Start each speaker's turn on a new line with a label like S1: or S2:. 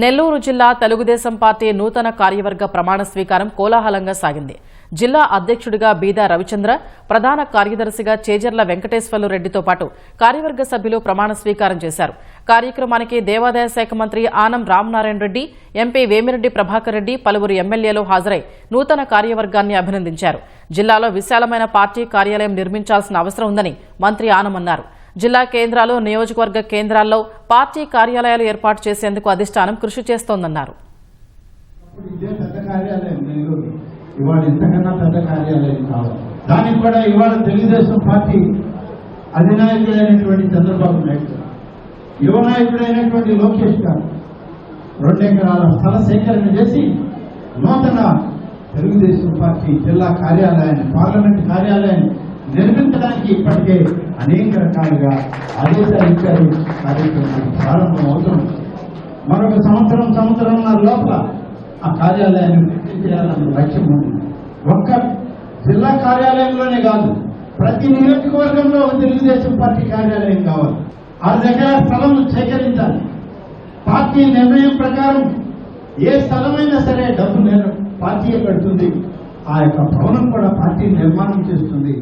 S1: నెల్లూరు జిల్లా తెలుగుదేశం పార్టీ నూతన కార్యవర్గ ప్రమాణ స్వీకారం కోలాహలంగా సాగింది. జిల్లా అధ్యక్షుడిగా బీదా రవిచంద్ర, ప్రధాన కార్యదర్శిగా చేజర్ల వెంకటేశ్వర్లు రెడ్డితో పాటు కార్యవర్గ సభ్యులు ప్రమాణ స్వీకారం చేశారు. కార్యక్రమానికి దేవాదాయ శాఖ మంత్రి ఆనం రామనారాయణ రెడ్డి, ఎంపీ వేమిరెడ్డి ప్రభాకర్ రెడ్డి, పలువురు ఎమ్మెల్యేలు హాజరై నూతన కార్యవర్గాన్ని అభినందించారు. జిల్లాలో విశాలమైన పార్టీ కార్యాలయం నిర్మించాల్సిన అవసరం ఉందని మంత్రి ఆనం అన్నారు. జిల్లా కేంద్రాలు, నియోజకవర్గ కేంద్రాల్లో పార్టీ కార్యాలయాలు ఏర్పాటు చేసేందుకు అధిష్టానం కృషి చేస్తోందన్నారు.
S2: ఇవాళ ఎంతకన్నా పెద్ద కార్యాలయం కావాలి. దానికి కూడా ఇవాళ తెలుగుదేశం పార్టీ అధినాయకుడైనటువంటి చంద్రబాబు నాయుడు గారు, యువ నాయకుడైనటువంటి లోకేష్ గారు 2 ఎకరాల స్థల సేకరణ చేసి నూతన తెలుగుదేశం పార్టీ జిల్లా కార్యాలయాన్ని, పార్లమెంట్ కార్యాలయాన్ని నిర్మించడానికి ఇప్పటికే అనేక రకాలుగా ఆదేశాలు ఇచ్చారు. కార్యక్రమం ప్రారంభం అవుతుంది. మరొక సంవత్సరంన్నర లోపల ఆ కార్యాలయాన్ని పూర్తి చేయాలన్న లక్ష్యం ఉంది. ఒక్క జిల్లా కార్యాలయంలోనే కాదు, ప్రతి నియోజకవర్గంలో ఒక తెలుగుదేశం పార్టీ కార్యాలయం కావాలి. 6 ఎకరాల స్థలం సేకరించాలి. పార్టీ నిర్ణయం ప్రకారం ఏ స్థలమైనా సరే డబ్బు పార్టీ పెడుతుంది. ఆ యొక్క భవనం కూడా పార్టీ నిర్మాణం చేస్తుంది.